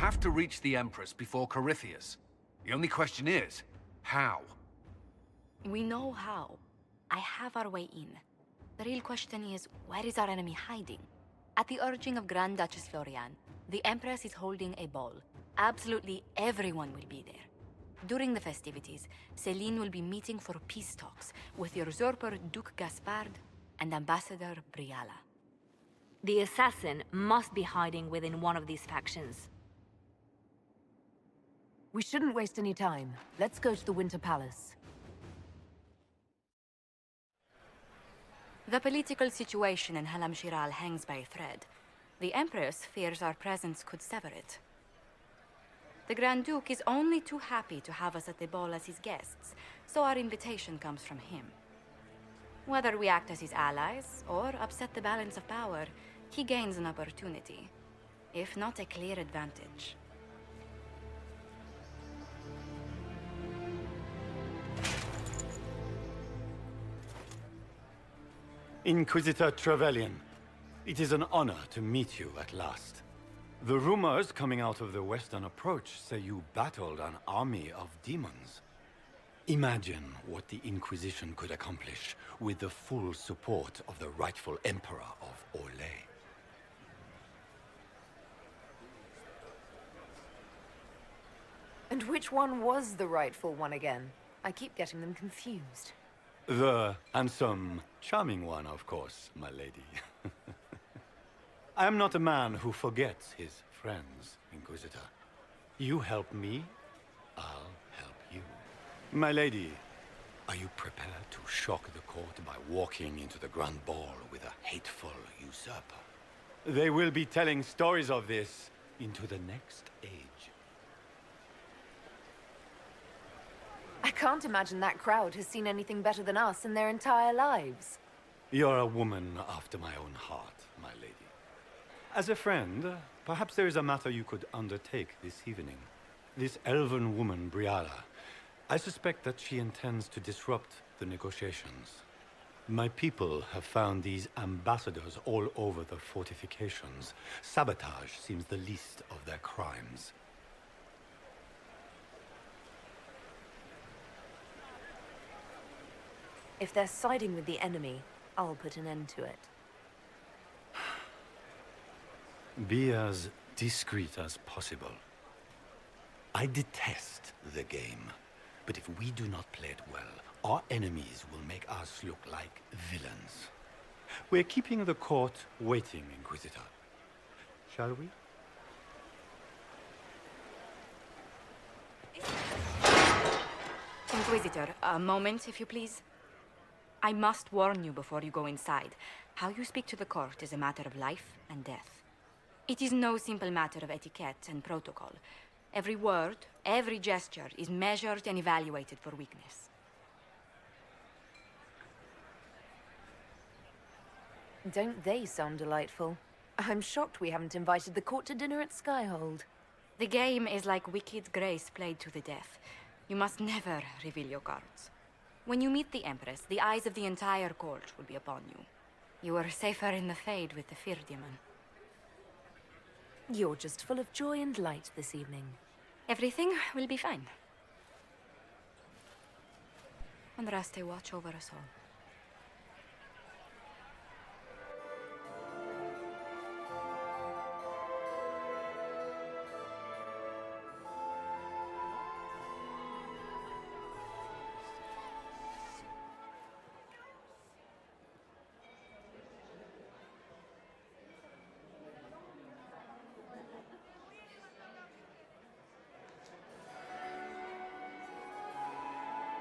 have to reach the Empress before Corypheus. The only question is, how? We know how. I have our way in. The real question is, where is our enemy hiding? At the urging of Grand Duchess Florian, the Empress is holding a ball. Absolutely everyone will be there. During the festivities, Céline will be meeting for peace talks with usurper Duke Gaspard and Ambassador Briala. The assassin must be hiding within one of these factions. We shouldn't waste any time. Let's go to the Winter Palace. The political situation in Halam Shiral hangs by a thread. The Empress fears our presence could sever it. The Grand Duke is only too happy to have us at the ball as his guests, so our invitation comes from him. Whether we act as his allies or upset the balance of power, he gains an opportunity, if not a clear advantage. Inquisitor Trevelyan, it is an honor to meet you at last. The rumors coming out of the Western Approach say you battled an army of demons. Imagine what the Inquisition could accomplish with the full support of the rightful Emperor of Orlais. And which one was the rightful one again? I keep getting them confused. The handsome, charming one, of course, my lady. I am not a man who forgets his friends, Inquisitor. You help me, I'll help you. My lady, are you prepared to shock the court by walking into the Grand Ball with a hateful usurper? They will be telling stories of this into the next age. I can't imagine that crowd has seen anything better than us in their entire lives. You're a woman after my own heart, my lady. As a friend, perhaps there is a matter you could undertake this evening. This elven woman, Briala, I suspect that she intends to disrupt the negotiations. My people have found these ambassadors all over the fortifications. Sabotage seems the least of their crimes. If they're siding with the enemy, I'll put an end to it. Be as discreet as possible. I detest the game, but if we do not play it well, our enemies will make us look like villains. We're keeping the court waiting, Inquisitor. Shall we? Inquisitor, a moment, if you please. I must warn you before you go inside. How you speak to the court is a matter of life and death. It is no simple matter of etiquette and protocol. Every word, every gesture is measured and evaluated for weakness. Don't they sound delightful? I'm shocked we haven't invited the court to dinner at Skyhold. The game is like Wicked Grace played to the death. You must never reveal your cards. When you meet the Empress, the eyes of the entire court will be upon you. You are safer in the Fade with the Fear Demon. You're just full of joy and light this evening. Everything will be fine. Andraste, watch over us all.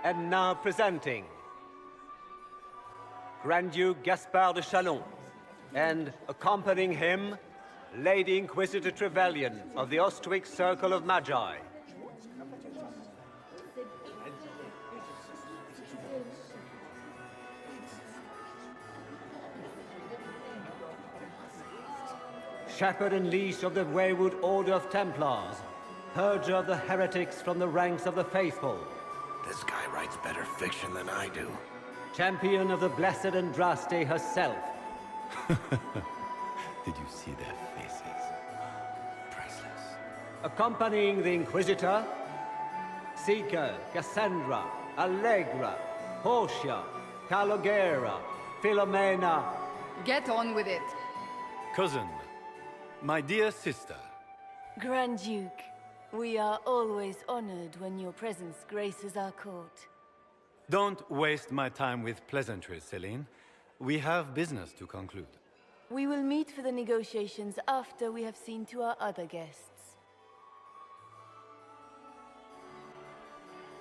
And now presenting Grand Duke Gaspard de Chalon, and accompanying him, Lady Inquisitor Trevelyan of the Ostwick Circle of Magi. Shepherd and leash of the Wayward Order of Templars, purger of the heretics from the ranks of the faithful. This guy writes better fiction than I do. Champion of the Blessed Andraste herself. Did you see their faces? Priceless. Accompanying the Inquisitor, Seeker, Cassandra, Allegra, Portia, Calogera, Philomena. Get on with it. Cousin, my dear sister. Grand Duke, we are always honored when your presence graces our court. Don't waste my time with pleasantries, Celine. We have business to conclude. We will meet for the negotiations after we have seen to our other guests.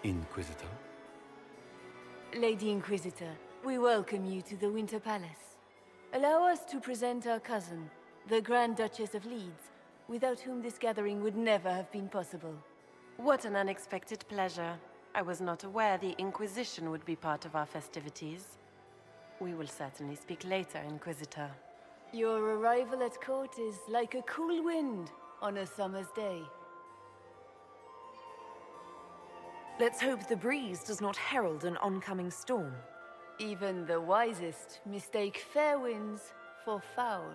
Inquisitor? Lady Inquisitor, we welcome you to the Winter Palace. Allow us to present our cousin, the Grand Duchess of Leeds, without whom this gathering would never have been possible. What an unexpected pleasure. I was not aware the Inquisition would be part of our festivities. We will certainly speak later, Inquisitor. Your arrival at court is like a cool wind on a summer's day. Let's hope the breeze does not herald an oncoming storm. Even the wisest mistake fair winds for foul.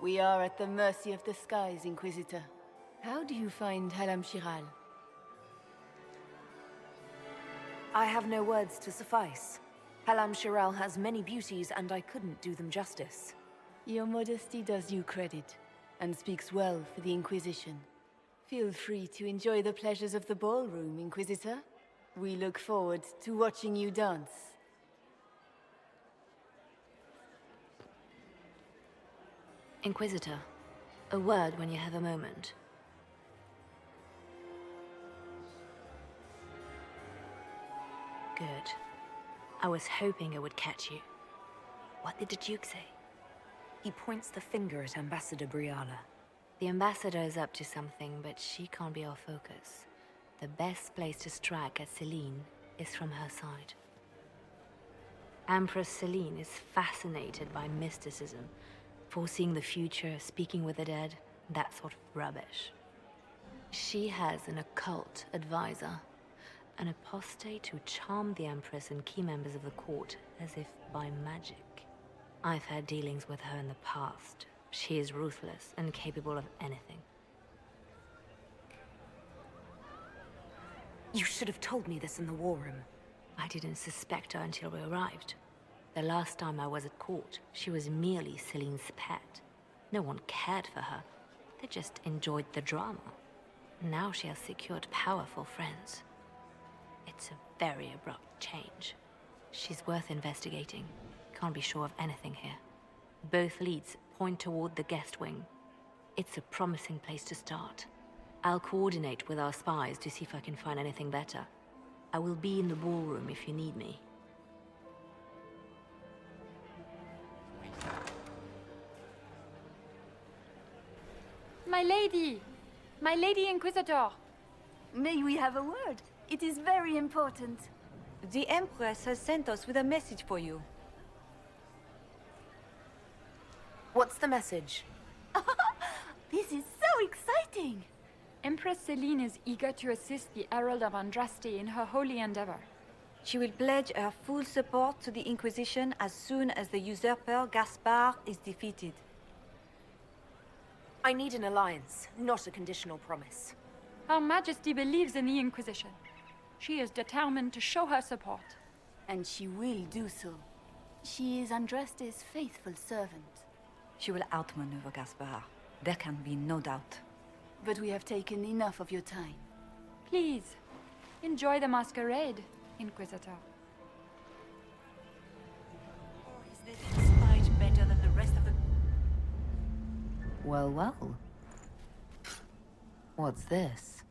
We are at the mercy of the skies, Inquisitor. How do you find Halam-Shiral? I have no words to suffice. Halam-Shiral has many beauties, and I couldn't do them justice. Your modesty does you credit, and speaks well for the Inquisition. Feel free to enjoy the pleasures of the ballroom, Inquisitor. We look forward to watching you dance. Inquisitor, a word when you have a moment. Good. I was hoping I would catch you. What did the Duke say? He points the finger at Ambassador Briala. The Ambassador is up to something, but she can't be our focus. The best place to strike at Celine is from her side. Empress Celine is fascinated by mysticism, foreseeing the future, speaking with the dead, that sort of rubbish. She has an occult advisor, an apostate who charmed the Empress and key members of the court as if by magic. I've had dealings with her in the past. She is ruthless and capable of anything. You should have told me this in the war room. I didn't suspect her until we arrived. The last time I was at court, she was merely Celine's pet. No one cared for her. They just enjoyed the drama. Now she has secured powerful friends. It's a very abrupt change. She's worth investigating. Can't be sure of anything here. Both leads point toward the guest wing. It's a promising place to start. I'll coordinate with our spies to see if I can find anything better. I will be in the ballroom if you need me. My lady! My Lady Inquisitor! May we have a word? It is very important. The Empress has sent us with a message for you. What's the message? This is so exciting! Empress Celine is eager to assist the Herald of Andraste in her holy endeavor. She will pledge her full support to the Inquisition as soon as the usurper Gaspard is defeated. I need an alliance, not a conditional promise. Her Majesty believes in the Inquisition. She is determined to show her support. And she will do so. She is Andraste's faithful servant. She will outmaneuver Gaspard. There can be no doubt. But we have taken enough of your time. Please, enjoy the masquerade, Inquisitor. Or is this spite better than the rest of the... Well, well. What's this?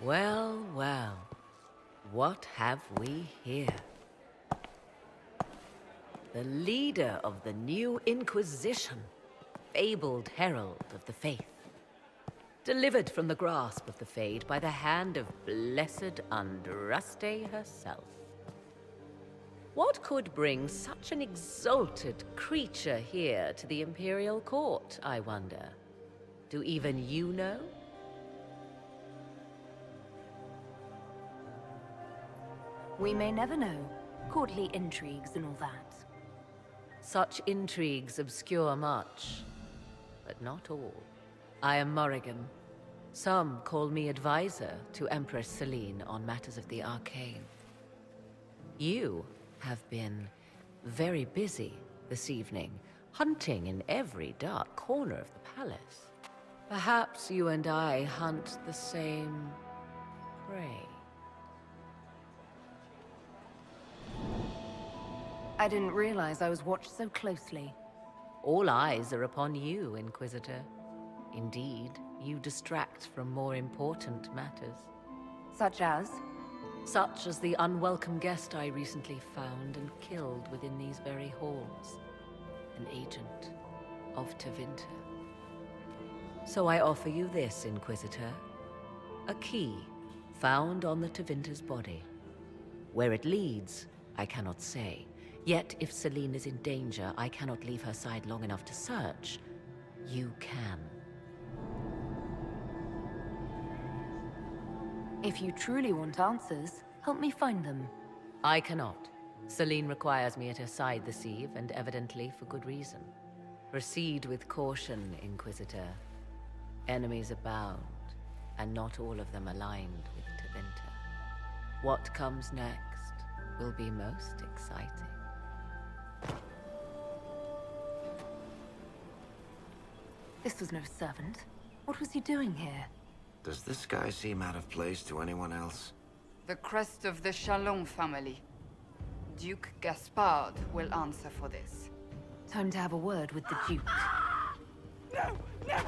Well, well. What have we here? The leader of the new Inquisition, fabled herald of the faith. Delivered from the grasp of the Fade by the hand of blessed Andraste herself. What could bring such an exalted creature here to the Imperial Court, I wonder? Do even you know? We may never know. Courtly intrigues and all that. Such intrigues obscure much, but not all. I am Morrigan. Some call me advisor to Empress Celine on matters of the arcane. You have been very busy this evening, hunting in every dark corner of the palace. Perhaps you and I hunt the same prey. I didn't realize I was watched so closely. All eyes are upon you, Inquisitor. Indeed, you distract from more important matters. Such as? Such as the unwelcome guest I recently found and killed within these very halls. An agent of Tevinter. So I offer you this, Inquisitor. A key found on the Tevinter's body. Where it leads, I cannot say. Yet, if Celine is in danger, I cannot leave her side long enough to search. You can. If you truly want answers, help me find them. I cannot. Celine requires me at her side this eve, and evidently for good reason. Proceed with caution, Inquisitor. Enemies abound, and not all of them aligned with Tevinter. What comes next will be most exciting. This was no servant. What was he doing here? Does this guy seem out of place to anyone else? The crest of the Chalon family. Duke Gaspard will answer for this. Time to have a word with the Duke. No! No!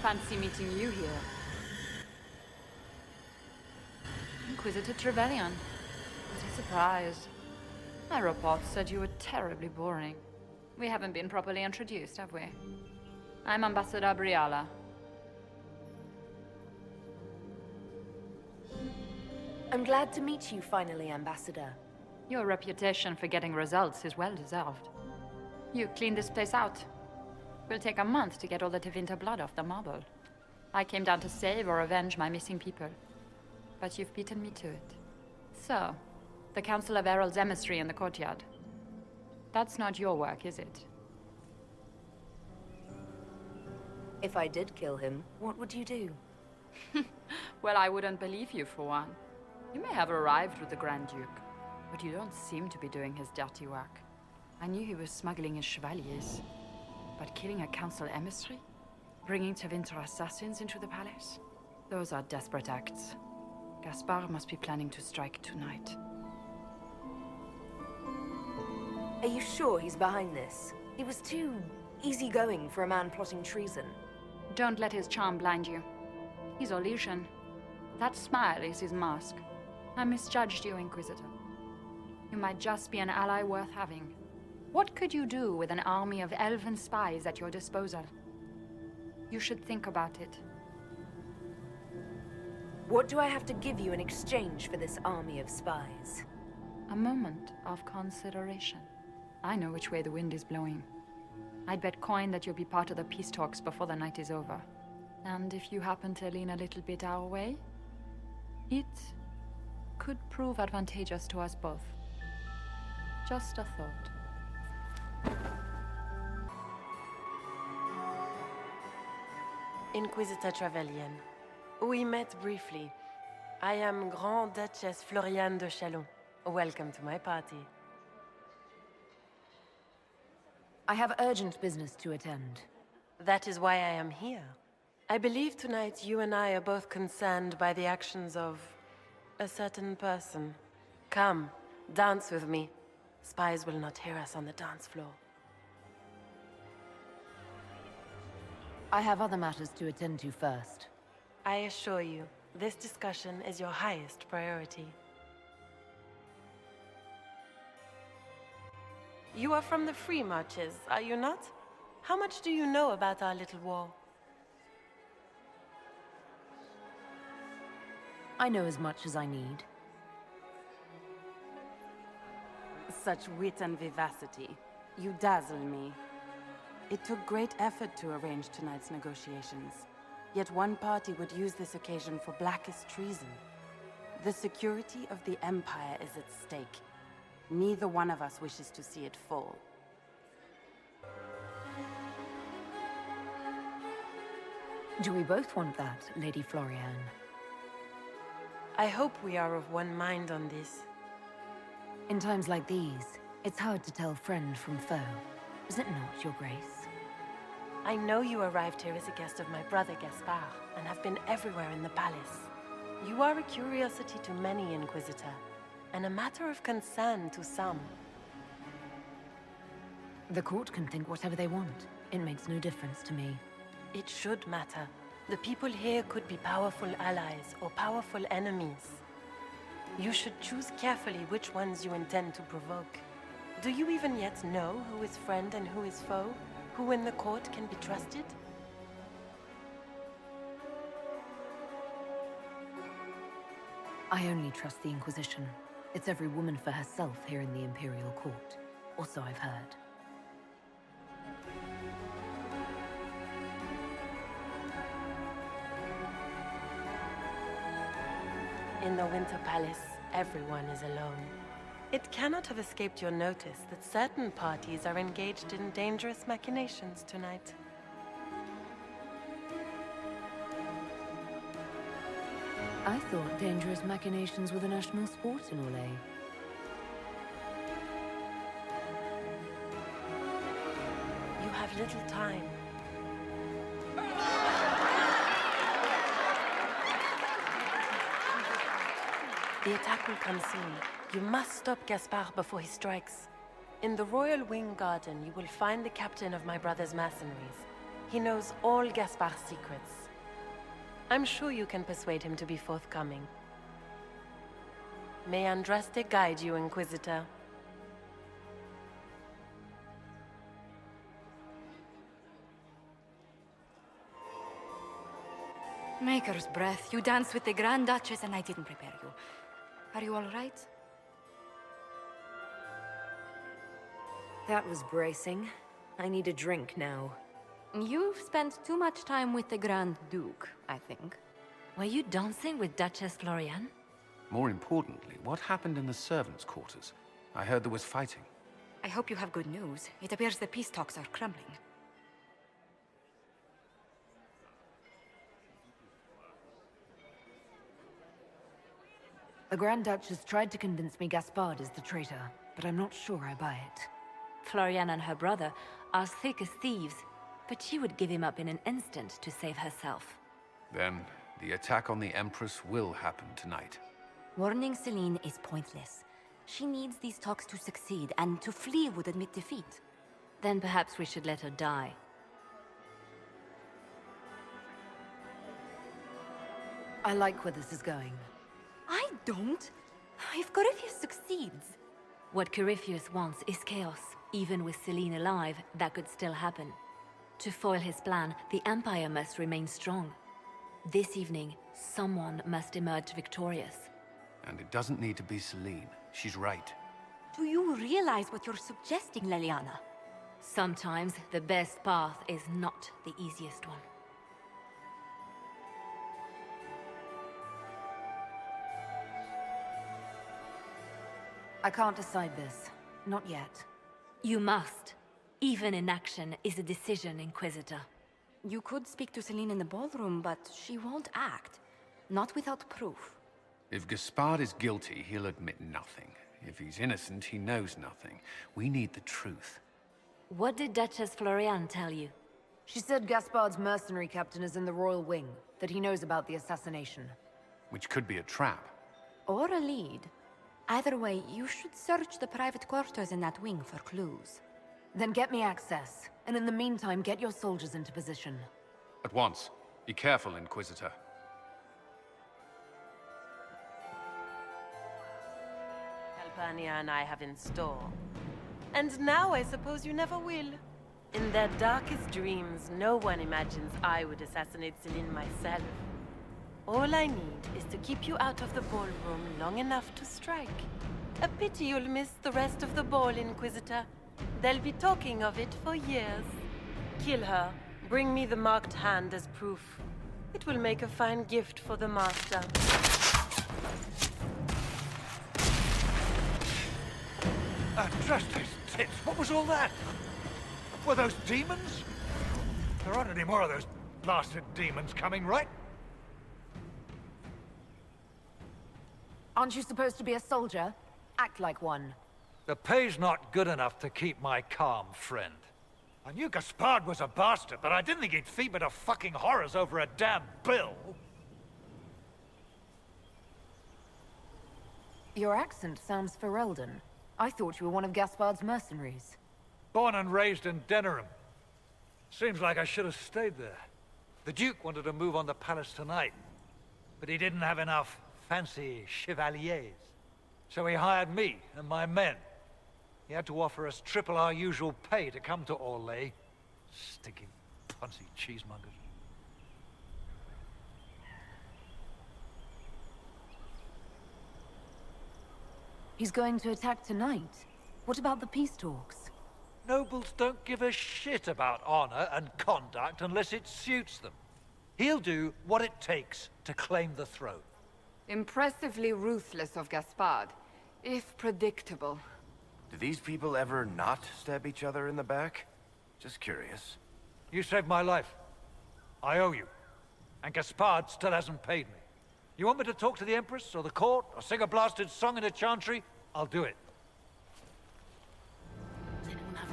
Fancy meeting you here. Inquisitor Trevelyan. What a surprise. My reports said you were terribly boring. We haven't been properly introduced, have we? I'm Ambassador Briala. I'm glad to meet you finally, Ambassador. Your reputation for getting results is well deserved. You cleaned this place out. Will take a month to get all the Tevinter blood off the marble. I came down to save or avenge my missing people. But you've beaten me to it. So, the Council of Herald's emissary in the courtyard. That's not your work, is it? If I did kill him, what would you do? Well, I wouldn't believe you for one. You may have arrived with the Grand Duke, but you don't seem to be doing his dirty work. I knew he was smuggling his chevaliers. But killing a council emissary? Bringing Tevinter assassins into the palace? Those are desperate acts. Gaspard must be planning to strike tonight. Are you sure he's behind this? He was too easygoing for a man plotting treason. Don't let his charm blind you. He's Orlesian. That smile is his mask. I misjudged you, Inquisitor. You might just be an ally worth having. What could you do with an army of elven spies at your disposal? You should think about it. What do I have to give you in exchange for this army of spies? A moment of consideration. I know which way the wind is blowing. I'd bet coin that you'll be part of the peace talks before the night is over. And if you happen to lean a little bit our way, it could prove advantageous to us both. Just a thought. Inquisitor Trevelyan. We met briefly. I am Grand Duchess Floriane de Chalon. Welcome to my party. I have urgent business to attend. That is why I am here. I believe tonight you and I are both concerned by the actions of a certain person. Come, dance with me. Spies will not hear us on the dance floor. I have other matters to attend to first. I assure you, this discussion is your highest priority. You are from the Free Marches, are you not? How much do you know about our little war? I know as much as I need. such wit and vivacity. You dazzle me. It took great effort to arrange tonight's negotiations. Yet one party would use this occasion for blackest treason. The security of the Empire is at stake. Neither one of us wishes to see it fall. Do we both want that, Lady Florian? I hope we are of one mind on this. In times like these, it's hard to tell friend from foe. Is it not, Your Grace? I know you arrived here as a guest of my brother Gaspard, and have been everywhere in the palace. You are a curiosity to many, Inquisitor, and a matter of concern to some. The court can think whatever they want. It makes no difference to me. It should matter. The people here could be powerful allies or powerful enemies. You should choose carefully which ones you intend to provoke. Do you even yet know who is friend and who is foe? Who in the court can be trusted? I only trust the Inquisition. It's every woman for herself here in the Imperial Court. Or so I've heard. In the Winter Palace, everyone is alone. It cannot have escaped your notice that certain parties are engaged in dangerous machinations tonight. I thought dangerous machinations were the national sport in Orlais. You have little time. The attack will come soon. You must stop Gaspard before he strikes. In the Royal Wing Garden, you will find the captain of my brother's mercenaries. He knows all Gaspard's secrets. I'm sure you can persuade him to be forthcoming. May Andraste guide you, Inquisitor. Maker's breath. You danced with the Grand Duchess and I didn't prepare you. Are you all right? That was bracing. I need a drink now. You've spent too much time with the Grand Duke, I think. Were you dancing with Duchess Florian? More importantly, what happened in the servants' quarters? I heard there was fighting. I hope you have good news. It appears the peace talks are crumbling. The Grand Duchess tried to convince me Gaspard is the traitor, but I'm not sure I buy it. Florian and her brother are thick as thieves, but she would give him up in an instant to save herself. Then, the attack on the Empress will happen tonight. Warning Celine is pointless. She needs these talks to succeed, and to flee would admit defeat. Then perhaps we should let her die. I like where this is going. I don't. If Corypheus succeeds... What Corypheus wants is chaos. Even with Celine alive, that could still happen. To foil his plan, the Empire must remain strong. This evening, someone must emerge victorious. And it doesn't need to be Celine. She's right. Do you realize what you're suggesting, Leliana? Sometimes the best path is not the easiest one. I can't decide this. Not yet. You must. Even inaction is a decision, Inquisitor. You could speak to Celine in the ballroom, but she won't act. Not without proof. If Gaspard is guilty, he'll admit nothing. If he's innocent, he knows nothing. We need the truth. What did Duchess Florian tell you? She said Gaspard's mercenary captain is in the Royal Wing, that he knows about the assassination. Which could be a trap. Or a lead. Either way, you should search the private quarters in that wing for clues. Then get me access, and in the meantime, get your soldiers into position. At once. Be careful, Inquisitor. Calpurnia and I have in store. And now I suppose you never will. In their darkest dreams, no one imagines I would assassinate Celine myself. All I need is to keep you out of the ballroom long enough to strike. A pity you'll miss the rest of the ball, Inquisitor. They'll be talking of it for years. Kill her. Bring me the marked hand as proof. It will make a fine gift for the Master. Trust those tits. What was all that? Were those demons? There aren't any more of those blasted demons coming, right? Aren't you supposed to be a soldier? Act like one. The pay's not good enough to keep my calm, friend. I knew Gaspard was a bastard, but I didn't think he'd feed me to fucking horrors over a damn bill. Your accent sounds Ferelden. I thought you were one of Gaspard's mercenaries. Born and raised in Denerim. Seems like I should have stayed there. The Duke wanted to move on the palace tonight, but he didn't have enough fancy chevaliers. So he hired me and my men. He had to offer us triple our usual pay to come to Orlais. Stinking punsy cheesemongers. He's going to attack tonight. What about the peace talks? Nobles don't give a shit about honor and conduct unless it suits them. He'll do what it takes to claim the throne. Impressively ruthless of Gaspard, if predictable. Do these people ever not stab each other in the back? Just curious. You saved my life. I owe you. And Gaspard still hasn't paid me. You want me to talk to the Empress, or the court, or sing a blasted song in a chantry? I'll do it. Does anyone have...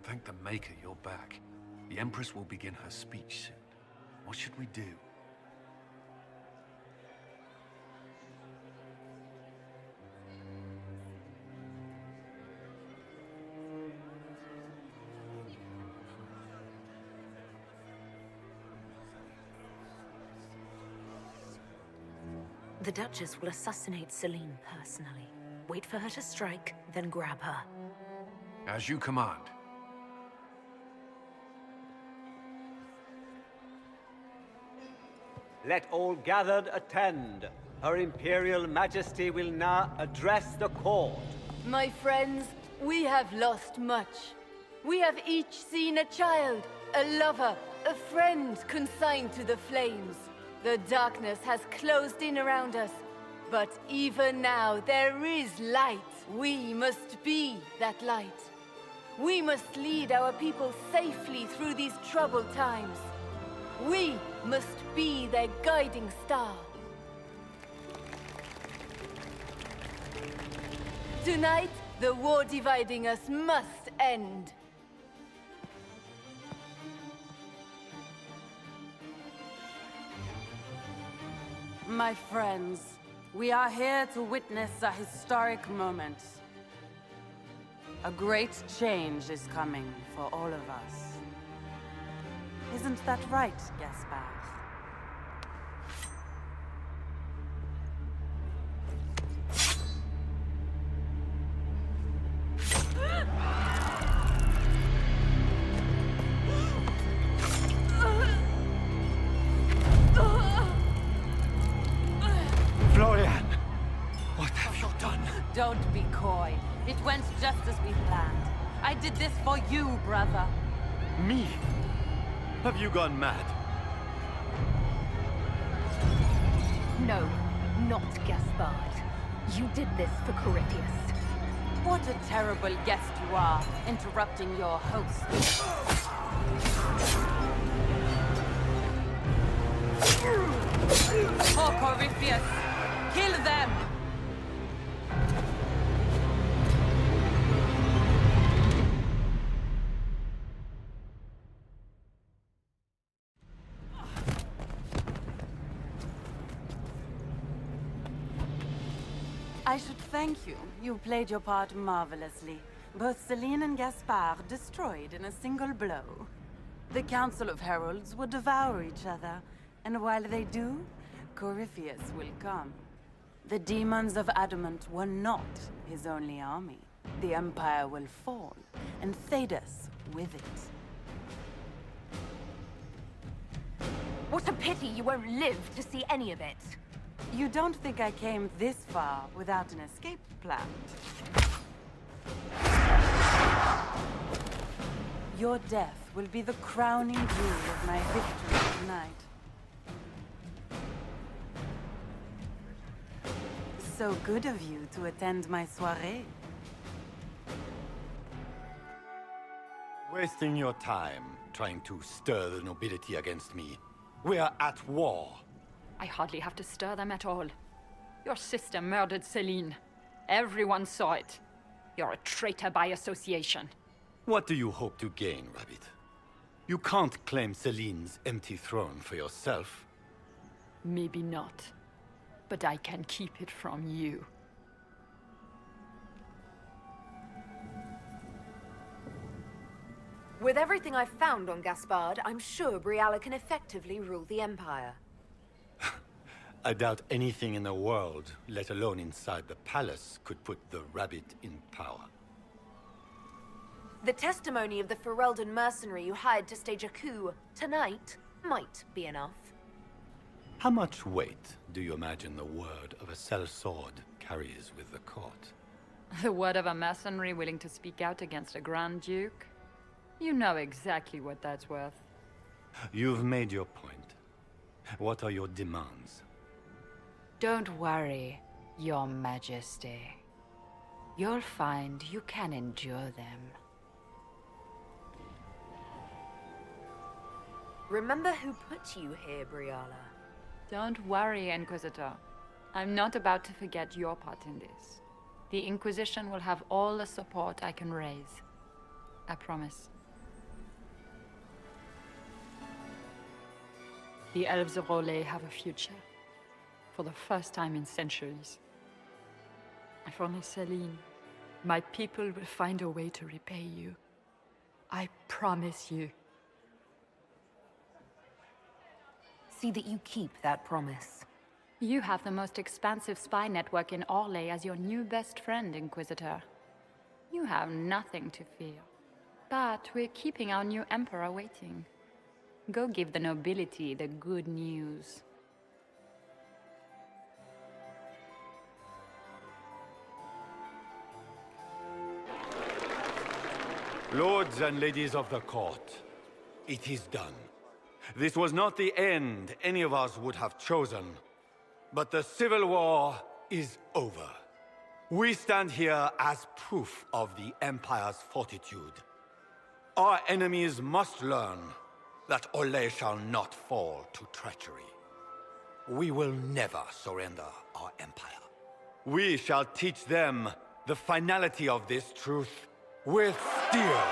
Thank the Maker you're back. The Empress will begin her speech soon. What should we do? The Duchess will assassinate Celine personally. Wait for her to strike, then grab her. As you command. Let all gathered attend. Her Imperial Majesty will now address the court. My friends, we have lost much. We have each seen a child, a lover, a friend consigned to the flames. The darkness has closed in around us, but even now there is light. We must be that light. We must lead our people safely through these troubled times. We must be their guiding star. Tonight, the war dividing us must end. My friends, we are here to witness a historic moment. A great change is coming for all of us. Isn't that right, Gaspard? Florian! What have you done? Don't be coy. It went just as we planned. I did this for you, brother. Me? Have you gone mad? No, not Gaspard. You did this for Corypheus. What a terrible guest you are, interrupting your host. Oh, Corypheus! Kill them! I should thank you. You played your part marvelously. Both Celine and Gaspard destroyed in a single blow. The Council of Heralds will devour each other, and while they do, Corypheus will come. The demons of Adamant were not his only army. The Empire will fall, and Thedas with it. What a pity you won't live to see any of it. You don't think I came this far without an escape plan? Your death will be the crowning jewel of my victory tonight. So good of you to attend my soirée. Wasting your time trying to stir the nobility against me. We are at war. I hardly have to stir them at all. Your sister murdered Celine. Everyone saw it. You're a traitor by association. What do you hope to gain, Rabbit? You can't claim Celine's empty throne for yourself. Maybe not. But I can keep it from you. With everything I've found on Gaspard, I'm sure Briala can effectively rule the Empire. I doubt anything in the world, let alone inside the palace, could put the Rabbit in power. The testimony of the Ferelden mercenary you hired to stage a coup tonight might be enough. How much weight do you imagine the word of a sellsword carries with the court? The word of a mercenary willing to speak out against a Grand Duke? You know exactly what that's worth. You've made your point. What are your demands? Don't worry, Your Majesty. You'll find you can endure them. Remember who put you here, Briala. Don't worry, Inquisitor. I'm not about to forget your part in this. The Inquisition will have all the support I can raise. I promise. The elves of Rolais have a future. For the first time in centuries. If only Celine, my people will find a way to repay you. I promise you. See that you keep that promise. You have the most expansive spy network in Orlais as your new best friend, Inquisitor. You have nothing to fear. But we're keeping our new Emperor waiting. Go give the nobility the good news. Lords and ladies of the court, it is done. This was not the end any of us would have chosen, but the civil war is over. We stand here as proof of the Empire's fortitude. Our enemies must learn that Orlais shall not fall to treachery. We will never surrender our empire. We shall teach them the finality of this truth with steel.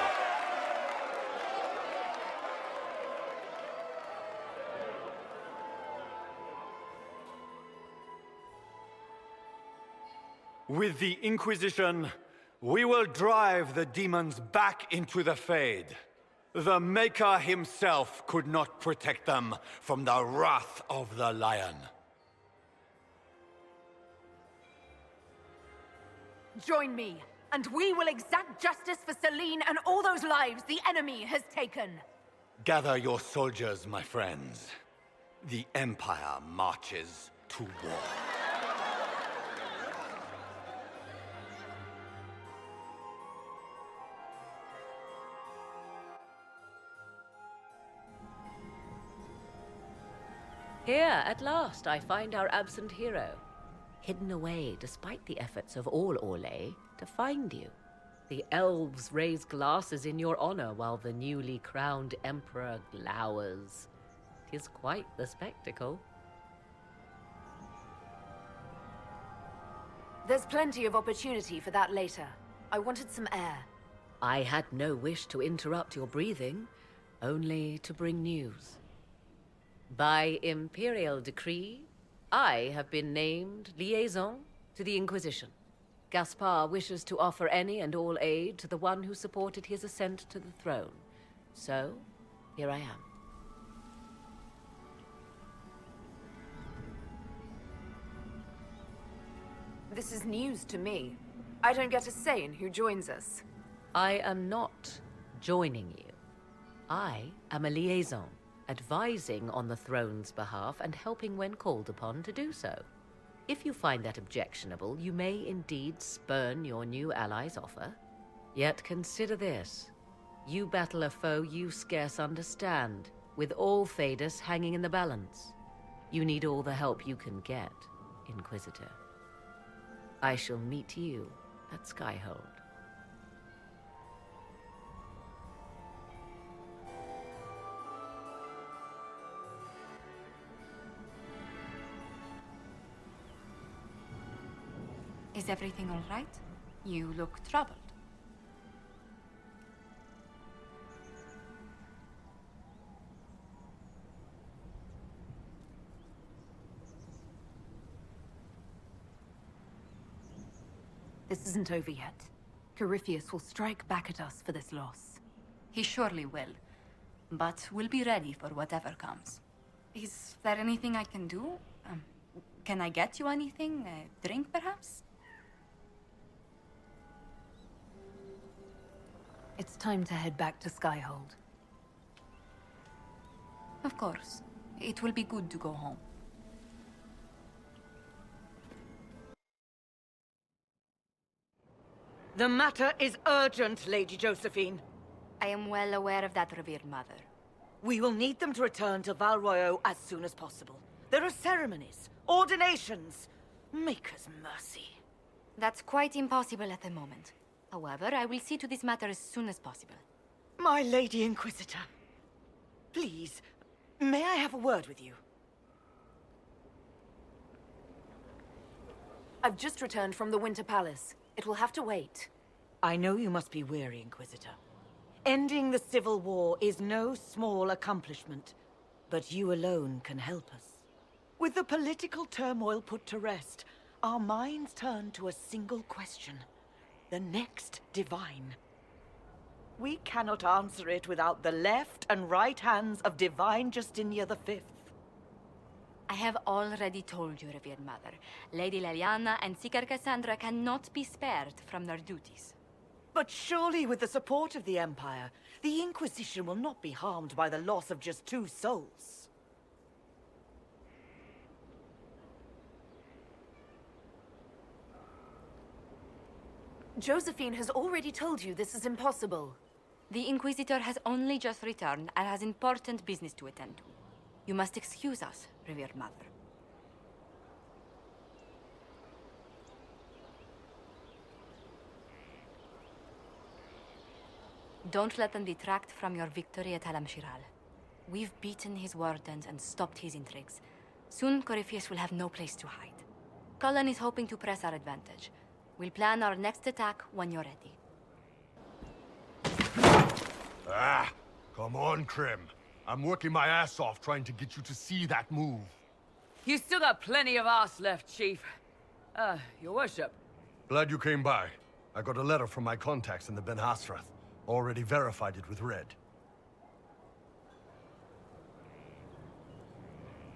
With the Inquisition, we will drive the demons back into the Fade. The Maker himself could not protect them from the wrath of the Lion. Join me, and we will exact justice for Celine and all those lives the enemy has taken. Gather your soldiers, my friends. The Empire marches to war. Here, at last, I find our absent hero. Hidden away, despite the efforts of all Orlais, to find you. The elves raise glasses in your honor while the newly crowned emperor glowers. 'Tis quite the spectacle. There's plenty of opportunity for that later. I wanted some air. I had no wish to interrupt your breathing, only to bring news. By imperial decree, I have been named liaison to the Inquisition. Gaspard wishes to offer any and all aid to the one who supported his ascent to the throne. So, here I am. This is news to me. I don't get a say in who joins us. I am not joining you. I am a liaison, advising on the throne's behalf and helping when called upon to do so. If you find that objectionable, you may indeed spurn your new ally's offer. Yet consider this. You battle a foe you scarce understand, with all Thedas hanging in the balance. You need all the help you can get, Inquisitor. I shall meet you at Skyhold. Is everything all right? You look troubled. This isn't over yet. Corypheus will strike back at us for this loss. He surely will. But we'll be ready for whatever comes. Is there anything I can do? Can I get you anything? A drink, perhaps? It's time to head back to Skyhold. Of course. It will be good to go home. The matter is urgent, Lady Josephine. I am well aware of that, revered mother. We will need them to return to Val Royeaux as soon as possible. There are ceremonies, ordinations. Maker's mercy. That's quite impossible at the moment. However, I will see to this matter as soon as possible. My Lady Inquisitor. Please, may I have a word with you? I've just returned from the Winter Palace. It will have to wait. I know you must be weary, Inquisitor. Ending the civil war is no small accomplishment, but you alone can help us. With the political turmoil put to rest, our minds turn to a single question. The next divine. We cannot answer it without the left and right hands of Divine Justinia V. I have already told you, revered mother. Lady Leliana and Seeker Cassandra cannot be spared from their duties. But surely with the support of the Empire, the Inquisition will not be harmed by the loss of just 2 souls. Josephine has already told you this is impossible. The Inquisitor has only just returned and has important business to attend to. You must excuse us, revered mother. Don't let them detract from your victory at Halam-Shiral. We've beaten his wardens and stopped his intrigues. Soon, Corypheus will have no place to hide. Cullen is hoping to press our advantage. We'll plan our next attack when you're ready. Ah, come on, Krim. I'm working my ass off trying to get you to see that move. You still got plenty of arse left, Chief. Your worship. Glad you came by. I got a letter from my contacts in the Ben Hasrath. Already verified it with Red.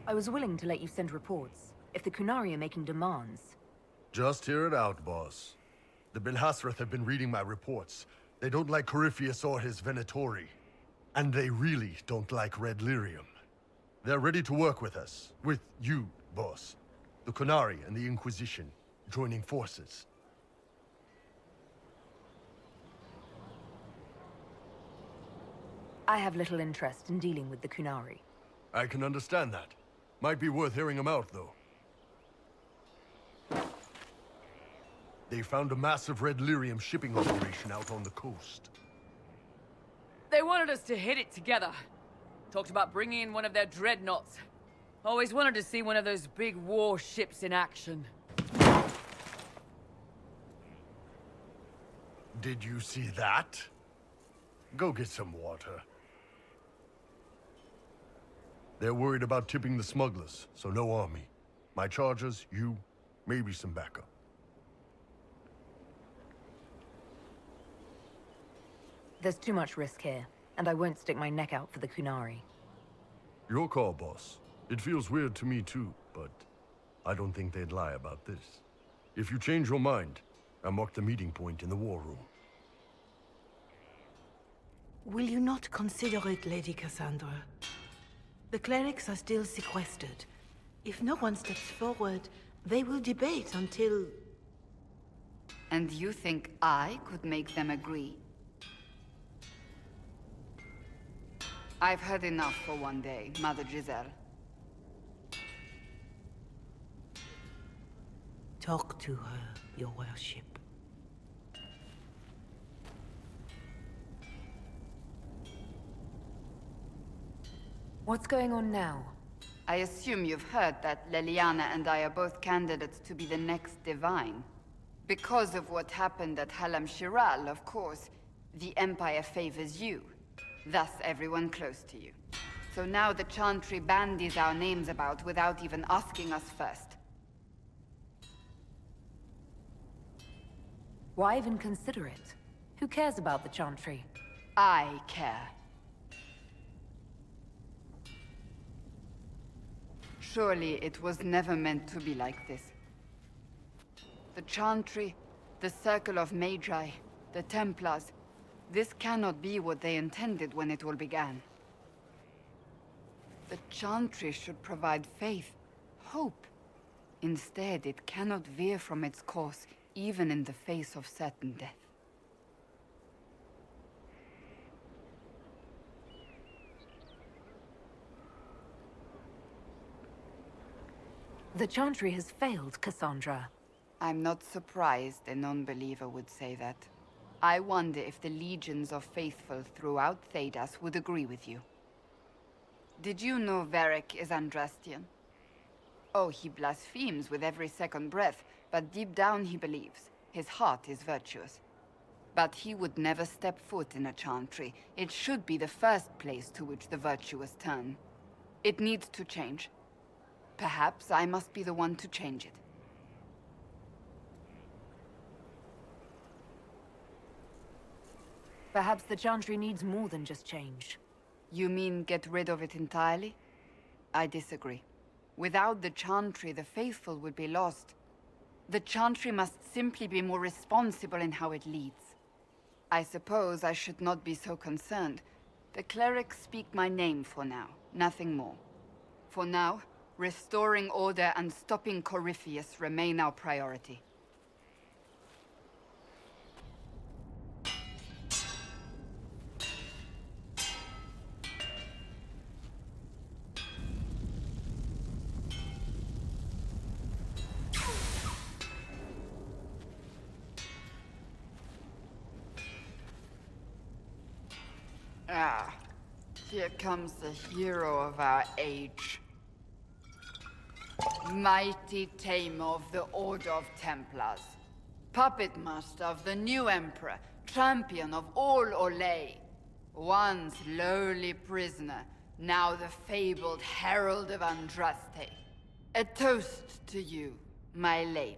I was willing to let you send reports, if the Qunari are making demands. Just hear it out, boss. The Ben Hasrath have been reading my reports. They don't like Corypheus or his Venatori. And they really don't like Red Lyrium. They're ready to work with us. With you, boss. The Qunari and the Inquisition, joining forces. I have little interest in dealing with the Qunari. I can understand that. Might be worth hearing them out, though. They found a massive Red Lyrium shipping operation out on the coast. They wanted us to hit it together. Talked about bringing in one of their dreadnoughts. Always wanted to see one of those big warships in action. Did you see that? Go get some water. They're worried about tipping the smugglers, so no army. My charges, you, maybe some backup. There's too much risk here, and I won't stick my neck out for the Kunari. Your call, boss. It feels weird to me too, but I don't think they'd lie about this. If you change your mind, I'll mark the meeting point in the war room. Will you not consider it, Lady Cassandra? The clerics are still sequestered. If no one steps forward, they will debate until... And you think I could make them agree? I've heard enough for one day, Mother Giselle. Talk to her, your worship. What's going on now? I assume you've heard that Leliana and I are both candidates to be the next Divine. Because of what happened at Halam Shiral, of course, the Empire favors you. Thus, everyone close to you. So now the Chantry bandies our names about without even asking us first. Why even consider it? Who cares about the Chantry? I care. Surely it was never meant to be like this. The Chantry, the Circle of Magi, the Templars, this cannot be what they intended when it all began. The Chantry should provide faith, hope. Instead, it cannot veer from its course, even in the face of certain death. The Chantry has failed, Cassandra. I'm not surprised a non-believer would say that. I wonder if the legions of faithful throughout Thedas would agree with you. Did you know Varric is Andrastian? Oh, he blasphemes with every second breath, but deep down he believes. His heart is virtuous. But he would never step foot in a Chantry. It should be the first place to which the virtuous turn. It needs to change. Perhaps I must be the one to change it. Perhaps the Chantry needs more than just change. You mean get rid of it entirely? I disagree. Without the Chantry, the faithful would be lost. The Chantry must simply be more responsible in how it leads. I suppose I should not be so concerned. The clerics speak my name for now, nothing more. For now, restoring order and stopping Corypheus remain our priority. Ah, here comes the hero of our age. Mighty tamer of the Order of Templars. Puppet master of the new Emperor. Champion of all Olay. Once lowly prisoner, now the fabled Herald of Andraste. A toast to you, my lady.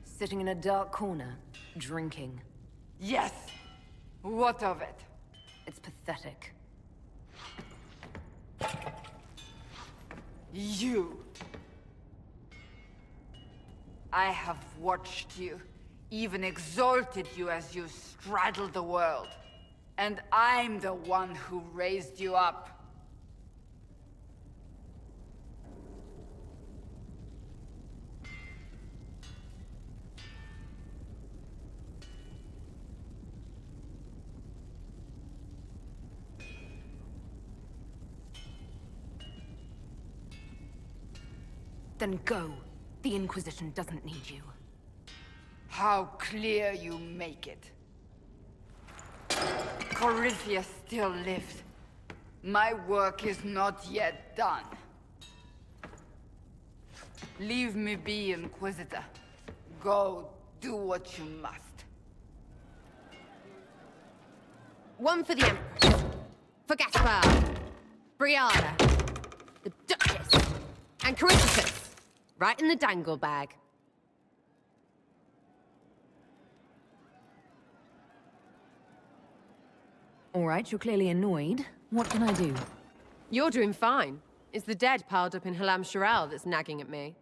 Sitting in a dark corner, drinking. Yes! What of it? It's pathetic. You! I have watched you, even exalted you as you straddled the world. And I'm the one who raised you up. Then go. The Inquisition doesn't need you. How clear you make it. Corypheus still lives. My work is not yet done. Leave me be, Inquisitor. Go, do what you must. One for the Empress. For Gaspard. Brianna. The Duchess. And Corypheus. Right in the dangle bag. All right, you're clearly annoyed. What can I do? You're doing fine. It's the dead piled up in Halam Shiral that's nagging at me.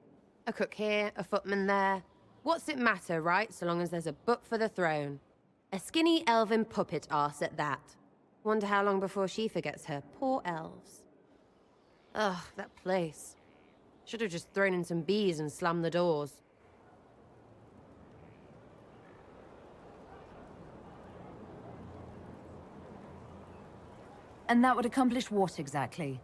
A cook here, a footman there. What's it matter, right, so long as there's a butt for the throne? A skinny elven puppet arse at that. Wonder how long before she forgets her poor elves. Ugh, that place. Should have just thrown in some bees and slammed the doors. And that would accomplish what exactly?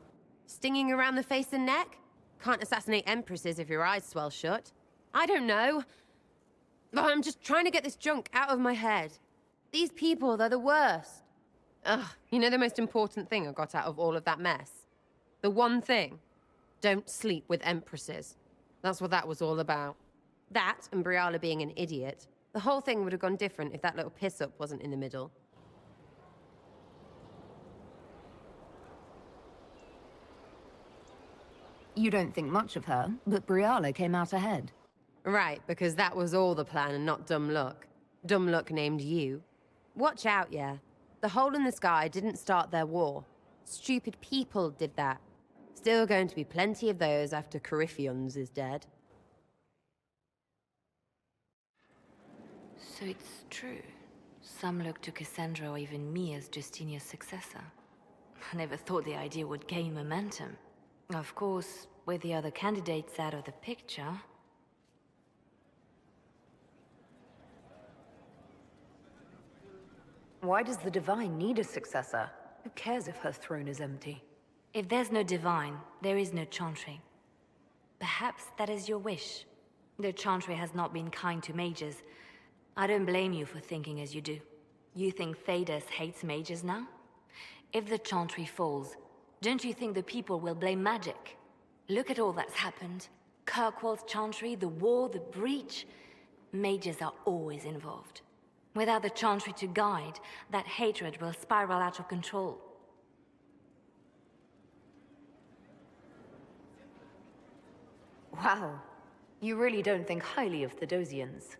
Stinging around the face and neck? Can't assassinate empresses if your eyes swell shut. I don't know. But I'm just trying to get this junk out of my head. These people, they're the worst. Ugh, you know the most important thing I got out of all of that mess? The one thing. Don't sleep with empresses. That's what that was all about. That and Briala being an idiot. The whole thing would have gone different if that little piss-up wasn't in the middle. You don't think much of her, but Briala came out ahead. Right, because that was all the plan and not dumb luck. Dumb luck named you. Watch out, yeah. The hole in the sky didn't start their war. Stupid people did that. Still going to be plenty of those after Corypheons is dead. So it's true. Some look to Cassandra or even me as Justinia's successor. I never thought the idea would gain momentum. Of course, with the other candidates out of the picture... Why does the Divine need a successor? Who cares if her throne is empty? If there's no Divine, there is no Chantry. Perhaps that is your wish. The Chantry has not been kind to mages. I don't blame you for thinking as you do. You think Thedas hates mages now? If the Chantry falls, don't you think the people will blame magic? Look at all that's happened. Kirkwall's Chantry, the war, the breach. Mages are always involved. Without the Chantry to guide, that hatred will spiral out of control. Wow. You really don't think highly of Thedosians.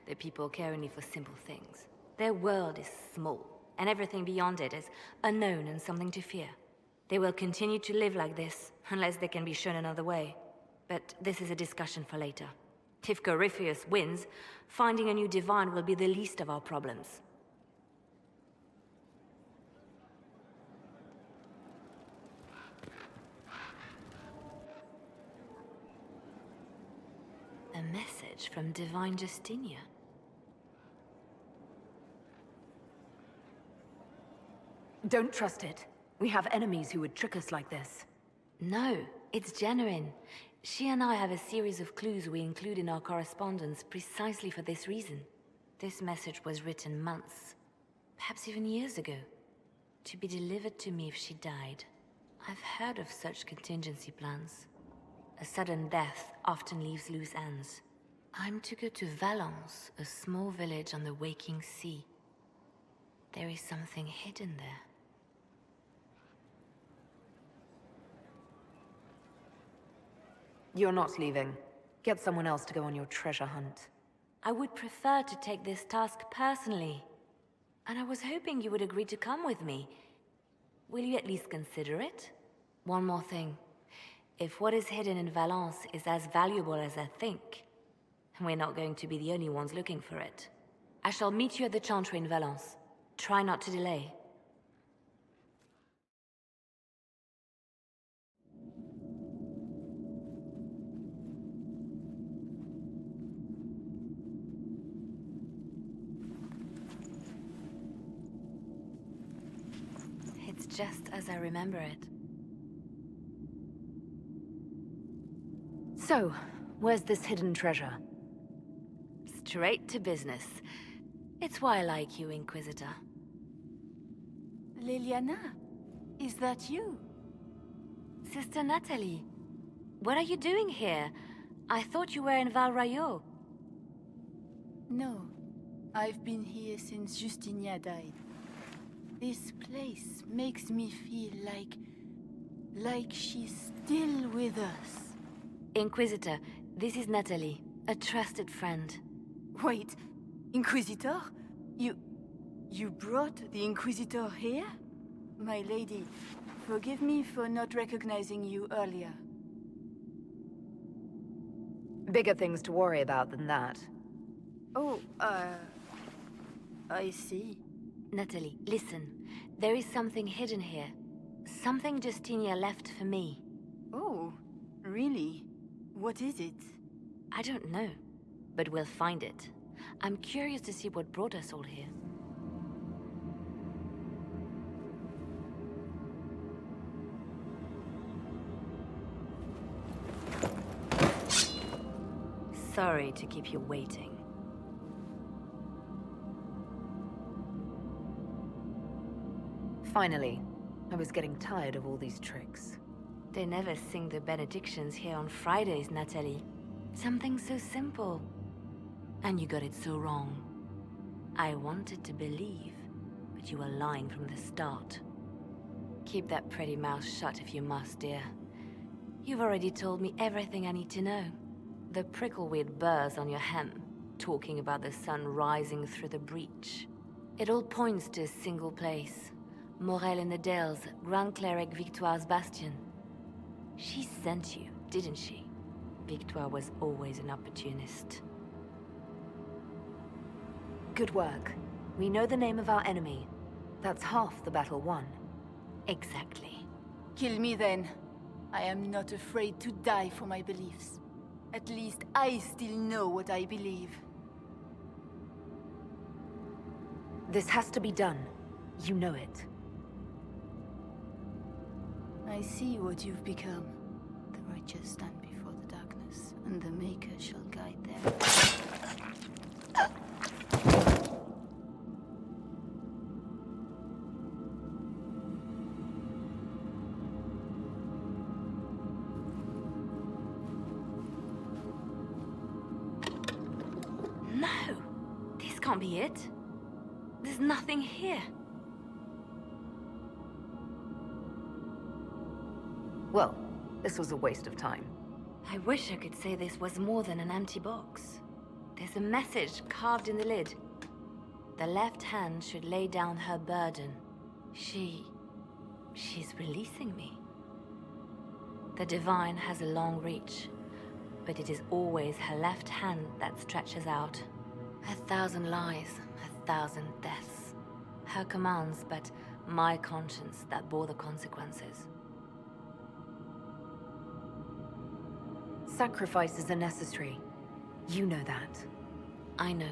The people care only for simple things. Their world is small, and everything beyond it is unknown and something to fear. They will continue to live like this, unless they can be shown another way. But this is a discussion for later. If Corypheus wins, finding a new divine will be the least of our problems. A message from Divine Justinia. Don't trust it. We have enemies who would trick us like this. No, it's genuine. She and I have a series of clues we include in our correspondence precisely for this reason. This message was written months, perhaps even years ago, to be delivered to me if she died. I've heard of such contingency plans. A sudden death often leaves loose ends. I'm to go to Valence, a small village on the waking sea. There is something hidden there. You're not leaving. Get someone else to go on your treasure hunt. I would prefer to take this task personally. And I was hoping you would agree to come with me. Will you at least consider it? One more thing. If what is hidden in Valence is as valuable as I think, we're not going to be the only ones looking for it. I shall meet you at the Chantry in Valence. Try not to delay. It's just as I remember it. So, where's this hidden treasure? Straight to business. It's why I like you, Inquisitor. Liliana, is that you? Sister Natalie, what are you doing here? I thought you were in Val Rayo. No, I've been here since Justinia died. This place makes me feel like she's still with us. Inquisitor, this is Natalie, a trusted friend. Wait, Inquisitor? You brought the Inquisitor here? My lady, forgive me for not recognizing you earlier. Bigger things to worry about than that. Oh, I see. Natalie, listen. There is something hidden here. Something Justinia left for me. Oh, really? What is it? I don't know, but we'll find it. I'm curious to see what brought us all here. Sorry to keep you waiting. Finally. I was getting tired of all these tricks. They never sing the benedictions here on Fridays, Natalie. Something so simple. And you got it so wrong. I wanted to believe, but you were lying from the start. Keep that pretty mouth shut if you must, dear. You've already told me everything I need to know. The prickleweed burrs on your hem, talking about the sun rising through the breach. It all points to a single place. Morel in the Dales, Grand Cleric Victoire's bastion. She sent you, didn't she? Victoire was always an opportunist. Good work. We know the name of our enemy. That's half the battle won. Exactly. Kill me then. I am not afraid to die for my beliefs. At least I still know what I believe. This has to be done. You know it. I see what you've become. The righteous stand before the darkness, and the Maker shall guide them. No! This can't be it. There's nothing here. Well, this was a waste of time. I wish I could say this was more than an empty box. There's a message carved in the lid. The left hand should lay down her burden. She's releasing me. The divine has a long reach, but it is always her left hand that stretches out. 1,000 lies, 1,000 deaths. Her commands, but my conscience that bore the consequences. Sacrifices are necessary. You know that. I know.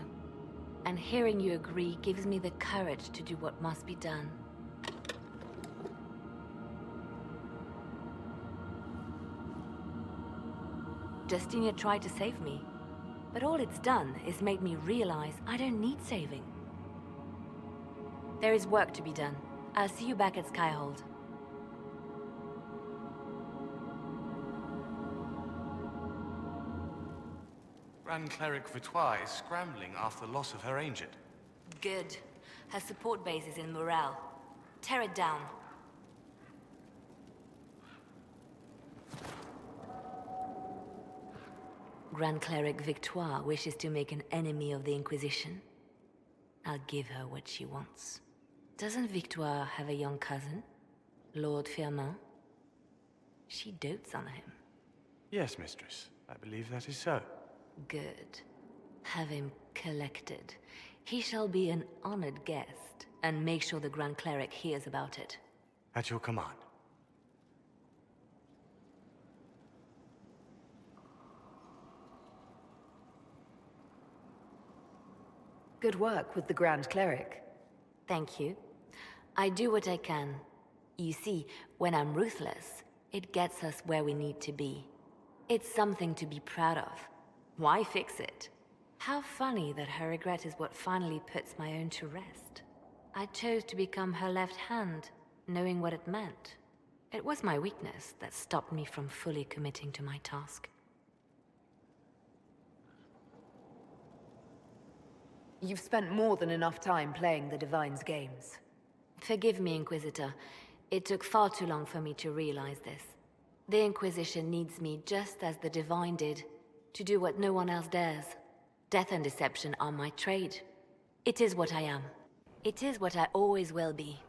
And hearing you agree gives me the courage to do what must be done. Justinia tried to save me, but all it's done is made me realize I don't need saving. There is work to be done. I'll see you back at Skyhold. Grand Cleric Victoire is scrambling after the loss of her ancient. Good. Her support base is in Morale. Tear it down. Grand Cleric Victoire wishes to make an enemy of the Inquisition. I'll give her what she wants. Doesn't Victoire have a young cousin? Lord Firmin? She dotes on him. Yes, mistress. I believe that is so. Good. Have him collected. He shall be an honored guest, and make sure the Grand Cleric hears about it. At your command. Good work with the Grand Cleric. Thank you. I do what I can. You see, when I'm ruthless, it gets us where we need to be. It's something to be proud of. Why fix it? How funny that her regret is what finally puts my own to rest. I chose to become her left hand, knowing what it meant. It was my weakness that stopped me from fully committing to my task. You've spent more than enough time playing the Divine's games. Forgive me, Inquisitor. It took far too long for me to realize this. The Inquisition needs me just as the Divine did, to do what no one else dares. Death and deception are my trade. It is what I am. It is what I always will be.